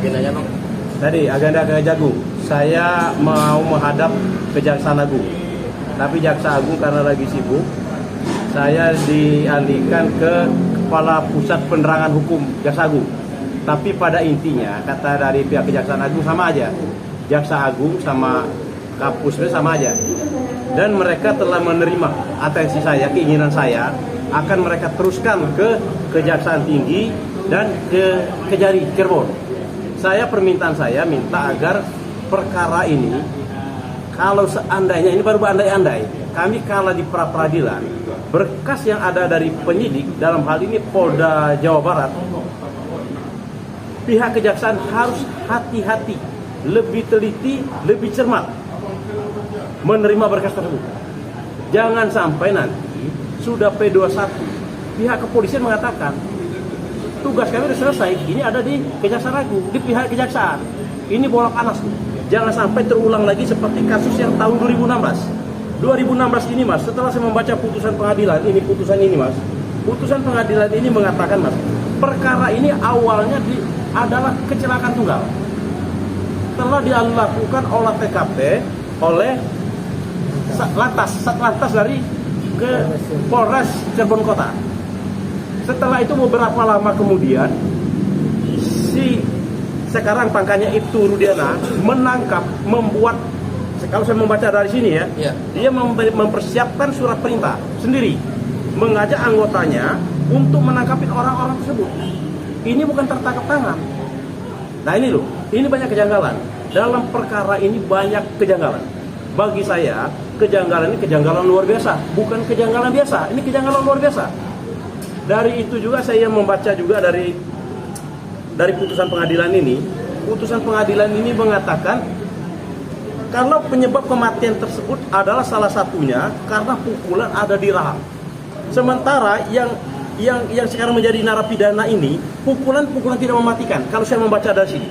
agendanya bang? Tadi agenda Kejagung, saya mau menghadap Kejaksaan Agung, tapi Jaksa Agung karena lagi sibuk, saya dialihkan ke Kepala Pusat Penerangan Hukum Jaksa Agung. Tapi pada intinya kata dari pihak Kejaksaan Agung sama aja, Jaksa Agung sama Kapusnya sama aja. Dan mereka telah menerima atensi saya, keinginan saya akan mereka teruskan ke Kejaksaan Tinggi dan ke Kejari Cirebon. Permintaan saya minta agar perkara ini, kalau seandainya, ini baru andai-andai, kami kalah di pra-peradilan, berkas yang ada dari penyidik, dalam hal ini Polda Jawa Barat, pihak kejaksaan harus hati-hati, lebih teliti, lebih cermat menerima berkas tersebut. Jangan sampai nanti sudah P21, pihak kepolisian mengatakan, tugas kami sudah selesai, ini ada di Kejaksaan Agung, di pihak kejaksaan. Ini bola panas. Jangan sampai terulang lagi seperti kasus yang tahun 2016. 2016 ini mas, setelah saya membaca putusan pengadilan, putusan pengadilan ini mengatakan mas, perkara ini awalnya adalah kecelakaan tunggal. Telah dilakukan olah TKP oleh Satlantas dari ke Polres Cirebon Kota. Setelah itu beberapa lama kemudian, sekarang pangkatnya Ibtu Rudiana menangkap, membuat, kalau saya membaca dari sini ya, dia mempersiapkan surat perintah sendiri, mengajak anggotanya untuk menangkapin orang-orang tersebut. Ini bukan tertangkap tangan. Nah ini loh, ini banyak kejanggalan. Dalam perkara ini banyak kejanggalan. Bagi saya, kejanggalan ini kejanggalan luar biasa, bukan kejanggalan biasa. Ini kejanggalan luar biasa. Dari itu juga saya membaca juga dari putusan pengadilan ini. Putusan pengadilan ini mengatakan kalau penyebab kematian tersebut adalah salah satunya karena pukulan ada di rahang. Sementara yang sekarang menjadi narapidana ini pukulan tidak mematikan. Kalau saya membaca dari sini,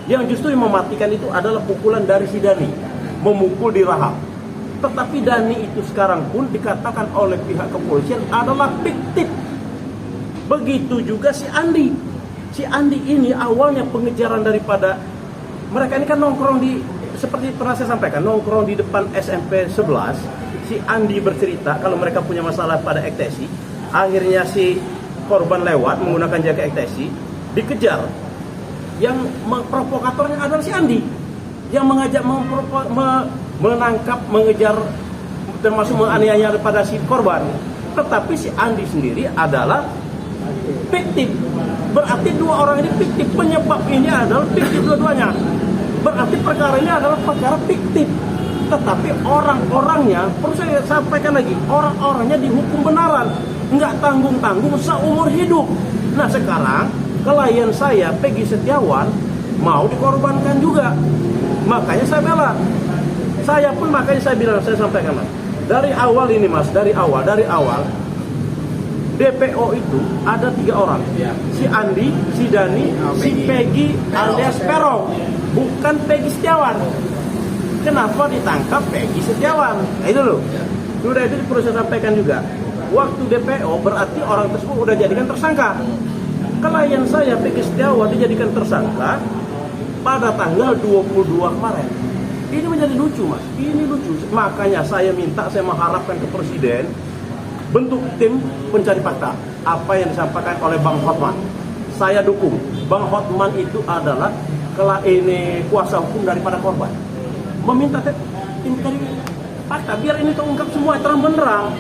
yang justru yang mematikan itu adalah pukulan dari si Dani, memukul di rahang. Tetapi Dani itu sekarang pun dikatakan oleh pihak kepolisian adalah fiktif. Begitu juga si Andi. Si Andi ini awalnya pengejaran daripada mereka ini kan nongkrong di, seperti pernah saya sampaikan, nongkrong di depan SMP 11. Si Andi bercerita kalau mereka punya masalah pada ekstasi. Akhirnya si korban lewat menggunakan jaga ekstasi, dikejar. Yang provokatornya adalah si Andi, yang mengajak menangkap, mengejar, termasuk menganiaya pada si korban. Tetapi si Andi sendiri adalah fiktif. Berarti dua orang ini fiktif. Penyebab ini adalah fiktif dua-duanya. Berarti perkara ini adalah perkara fiktif. Tetapi orang-orangnya, perlu saya sampaikan lagi, orang-orangnya dihukum benaran, nggak tanggung-tanggung seumur hidup. Nah sekarang klien saya Peggy Setiawan mau dikorbankan juga. Makanya saya bela. Saya pun makanya saya bilang, saya sampaikan mas, dari awal ini mas, dari awal DPO itu ada 3 orang, si Andi, si Dani, si Peggy alias Perong, bukan Peggy Setiawan. Kenapa ditangkap Peggy Setiawan? Nah itu loh, sudah itu perlu saya sampaikan juga. Waktu DPO berarti orang tersebut udah jadikan tersangka. Klien saya Peggy Setiawan dijadikan tersangka pada tanggal 22 kemarin. Ini menjadi lucu mas, ini lucu. Makanya saya mengharapkan ke Presiden bentuk tim pencari fakta apa yang disampaikan oleh Bang Hotman. Saya dukung. Bang Hotman itu adalah ini kuasa hukum daripada korban. Meminta tim pencari fakta biar ini terungkap semua terang benderang.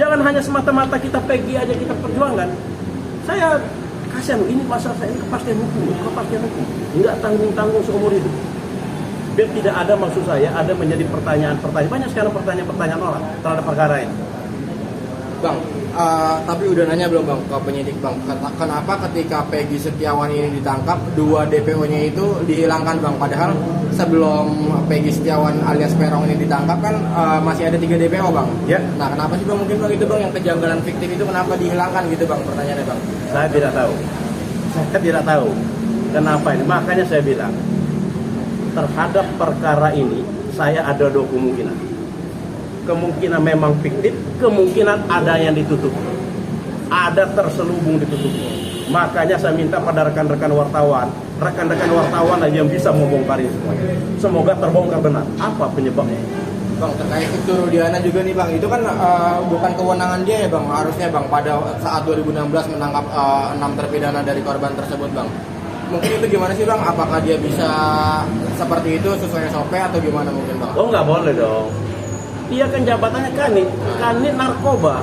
Jangan hanya semata-mata kita Peggy aja kita perjuangkan. Saya kasihan, ini masalah saya, ini kepastian hukum, nggak tanggung-tanggung seumur hidup. Biar tidak ada, maksud saya ada menjadi pertanyaan-pertanyaan, banyak sekarang pertanyaan-pertanyaan orang terhadap perkara ini. Bang, tapi udah nanya belum bang ke penyidik bang, kenapa ketika Peggy Setiawan ini ditangkap 2 DPO-nya itu dihilangkan bang, padahal sebelum Peggy Setiawan alias Perong ini ditangkap kan masih ada 3 DPO bang. Ya. Nah kenapa sih bang mungkin bang itu bang yang kejanggalan fiktif itu kenapa dihilangkan gitu bang, pertanyaannya bang? Saya tidak tahu kenapa ini, makanya saya bilang terhadap perkara ini saya ada 2 kemungkinan. Kemungkinan memang fiktif, kemungkinan ada yang ditutup, ada terselubung ditutup. Makanya saya minta pada rekan-rekan wartawan rekan-rekan wartawan aja yang bisa membongkar ini semuanya. Semoga terbongkar benar. Apa penyebabnya? Bang, terkait itu Rudiana juga nih Bang, itu kan bukan kewenangan dia ya Bang, harusnya Bang pada saat 2016 menangkap 6 terpidana dari korban tersebut Bang. Mungkin itu gimana sih Bang? Apakah dia bisa seperti itu sesuai SOP atau gimana mungkin Bang? Oh, nggak boleh dong. Dia kan jabatannya kanit narkoba,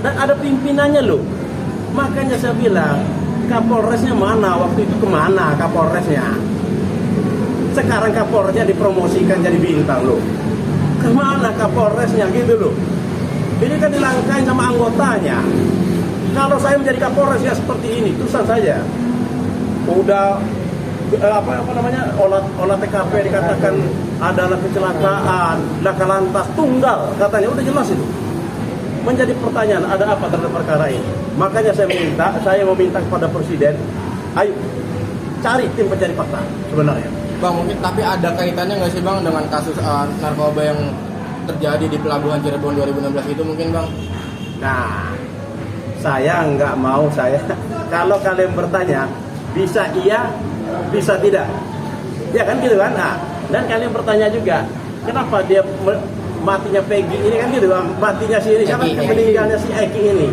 dan ada pimpinannya loh. Makanya saya bilang, Kapolresnya mana? Waktu itu kemana Kapolresnya? Sekarang Kapolresnya dipromosikan jadi bintang loh. Kemana Kapolresnya gitu loh? Ini kan dilangkain sama anggotanya. Kalau saya menjadi Kapolres ya seperti ini, terusan saja. Udah apa namanya, olah TKP dikatakan adalah kecelakaan, laka lantas tunggal, katanya udah jelas itu. Menjadi pertanyaan, ada apa terhadap perkara ini? Makanya saya meminta kepada Presiden, ayo cari tim pencari fakta sebenarnya. Bang, mungkin tapi ada kaitannya nggak sih Bang dengan kasus narkoba yang terjadi di Pelabuhan Cirebon 2016 itu mungkin Bang? Nah, saya nggak mau kalau kalian bertanya, bisa iya, bisa tidak. Ya kan gitu kan? Nah, dan kalian bertanya juga, kenapa dia matinya Peggy ini kan gitu Bang, matinya si ini, siapa meninggalnya si Eki ini.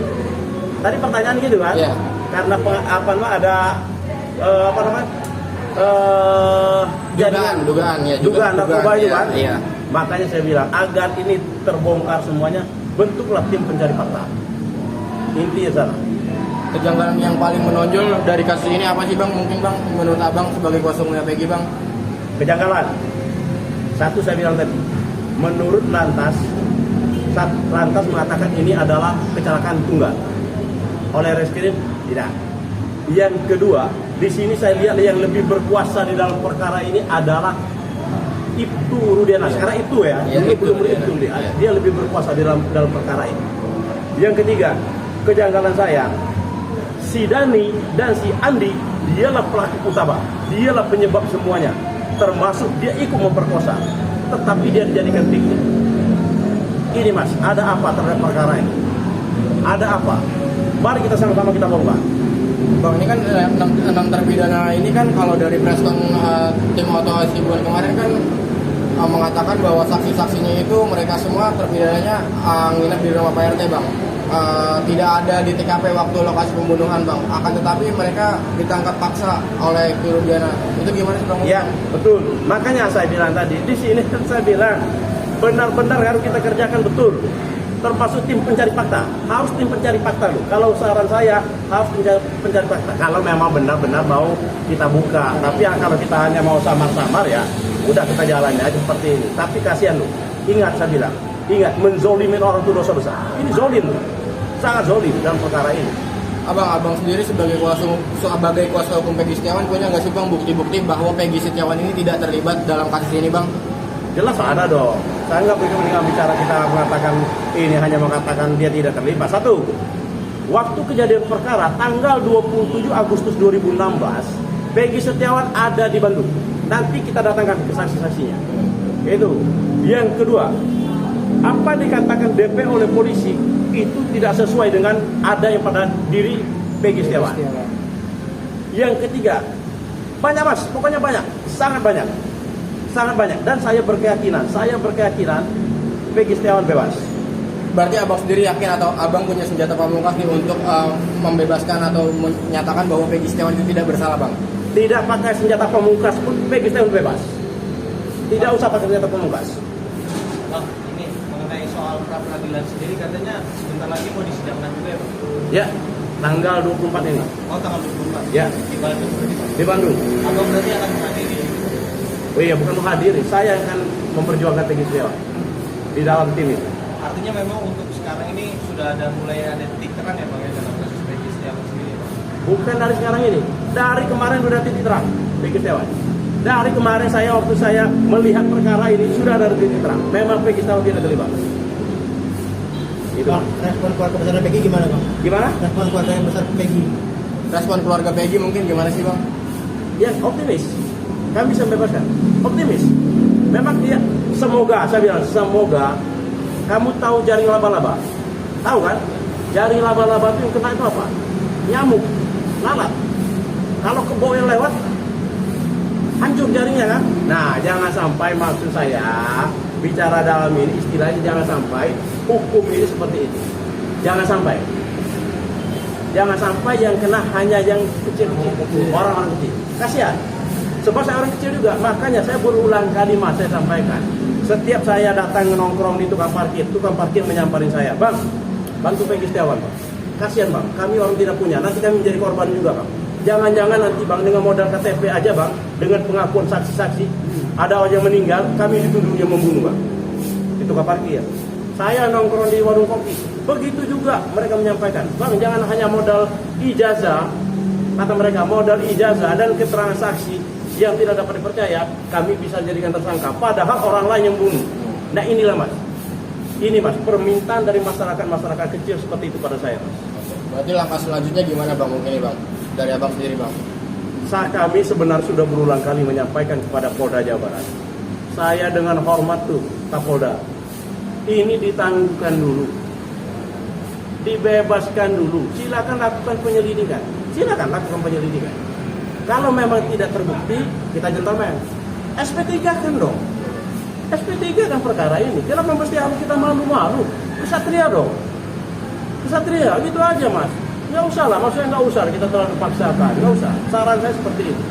Tadi pertanyaan gitu kan? Yeah. Karena ada apa namanya? Dugaan narkoba itu kan? Iya. Makanya saya bilang, agar ini terbongkar semuanya, bentuklah tim pencari fakta. Intinya sana. Kejanggalan yang paling menonjol dari kasus ini apa sih Bang? Mungkin Bang, menurut Abang sebagai kuasa hukumnya Peggy Bang? Kejanggalan. Satu saya bilang tadi, menurut Lantas mengatakan ini adalah kecelakaan tunggal. Oleh Reskrim tidak. Yang kedua, di sini saya lihat yang lebih berkuasa di dalam perkara ini adalah Ibtu Rudiana. Sekarang itu ya, belum itu dia lebih berkuasa di dalam perkara ini. Yang ketiga, kejanggalan saya, si Dani dan si Andi, dialah pelaku utama, dialah penyebab semuanya, termasuk dia ikut memperkosa, tetapi dia dijadikan victim. Ini Mas, ada apa terhadap perkara ini? Ada apa? Mari kita sama-sama kita bongkar. Bang, ini kan 6 terpidana ini kan kalau dari preskon tim Oto Hasibuan kemarin kan mengatakan bahwa saksi-saksinya itu mereka semua terpidananya nginep di rumah Pak RT Bang. Tidak ada di TKP waktu lokasi pembunuhan Bang. Akan tetapi mereka ditangkap paksa oleh Rudiana. Itu gimana sih Bang? Ya, betul. Makanya saya bilang tadi, di sini kan saya bilang benar-benar harus kita kerjakan betul. Termasuk tim pencari fakta, harus tim pencari fakta loh. Kalau saran saya harus pencari fakta. Kalau memang benar-benar mau kita buka, tapi kalau kita hanya mau samar-samar ya, udah kita jalannya aja seperti ini. Tapi kasihan loh. Ingat saya bilang, menzolimin orang itu dosa besar. Ini zolim loh, sangat zolim dalam perkara ini. Abang sendiri sebagai kuasa hukum Peggy Setiawan punya nggak sih Bang bukti-bukti bahwa Peggy Setiawan ini tidak terlibat dalam kasus ini Bang? Jelas ada dong. Saya nggak boleh bicara kita mengatakan ini, hanya mengatakan dia tidak terlibat. Satu, waktu kejadian perkara tanggal 27 Agustus 2016, Peggy Setiawan ada di Bandung. Nanti kita datangkan ke saksi-saksinya. Itu. Yang kedua, apa dikatakan DP oleh polisi itu tidak sesuai dengan ada yang pada diri Peggy Setiawan. Yang ketiga, banyak Mas, pokoknya banyak, sangat banyak. Dan saya berkeyakinan Peggy Setiawan bebas. Berarti Abang sendiri yakin atau Abang punya senjata pamungkas nih untuk membebaskan atau menyatakan bahwa Peggy Setiawan itu tidak bersalah Bang? Tidak pakai senjata pamungkas pun Peggy Setiawan bebas. Tidak usah pakai senjata pamungkas. Bang, ini mengenai soal pra-peradilan sendiri katanya sebentar lagi mau disidangkan juga ya Bang? Ya, tanggal 24 ini. Oh, tanggal 24? Ya. Di Bandung berarti Bang? Di Bandung. Abang berarti akan menghadiri? Oh iya, bukan menghadiri, saya akan memperjuangkan Peggy Setiawan di dalam tim itu. Artinya memang untuk sekarang ini sudah mulai ada titik terang ya Bang ya dalam kasus Peggy Setiawan sendiri Bang? Bukan dari sekarang ini, dari kemarin sudah titik terang Peggy Setiawan. Dari kemarin waktu saya melihat perkara ini sudah ada titik terang. Memang Peggy Setiawan tidak terlibat. Itu. Bang, respon keluarga besar Peggy gimana Bang? Gimana? Respon keluarga yang besar Peggy. Respon keluarga Peggy mungkin gimana sih Bang? Ya, optimis. Kami bisa bebaskan. Optimis. Memang dia, semoga, saya bilang, semoga kamu tahu jaring laba-laba. Tahu kan? Jaring laba-laba itu yang kena itu apa? Nyamuk, lalat. Kalau kebo yang lewat, hancur jaringnya kan. Nah, jangan sampai maksud saya bicara dalam ini istilahnya jangan sampai hukum ini seperti itu. Jangan sampai yang kena hanya yang kecil-kecil, orang-orang kecil. Kasihan. Sebab saya orang kecil juga, makanya saya berulang kali saya sampaikan. Setiap saya datang nongkrong di tukang parkir menyamparin saya, Bang, bantu Peggy Setiawan, Bang. Kasihan, Bang, kami orang tidak punya, nanti kami menjadi korban juga, Bang. Jangan-jangan nanti, Bang, dengan modal KTP aja, Bang, dengan pengakuan saksi-saksi, ada orang yang meninggal, kami dituduh dia membunuh, Bang. Di tukang parkir. Saya nongkrong di warung kopi, begitu juga mereka menyampaikan, Bang, jangan hanya modal ijazah, kata mereka, modal ijazah dan keterangan saksi yang tidak dapat dipercaya, kami bisa jadikan tersangka, padahal orang lain yang bunuh. Nah inilah Mas, ini Mas, permintaan dari masyarakat kecil seperti itu pada saya, Mas. Berarti langkah selanjutnya gimana Bang mungkin Bang? Dari Abang sendiri Bang. Kami sebenarnya sudah berulang kali menyampaikan kepada Polda Jawa Barat. Saya dengan hormat tuh Kapolda, ini ditangguhkan dulu, dibebaskan dulu, silakan lakukan penyelidikan. Kalau memang tidak terbukti, kita gentleman. SP3 kan dong. SP3 kan perkara ini. Kenapa mesti harus kita malu-malu? Kesatria dong. Kesatria, gitu aja Mas. Nggak usah lah, maksudnya nggak usah kita terlalu paksakan. Nggak usah. Saran saya seperti itu.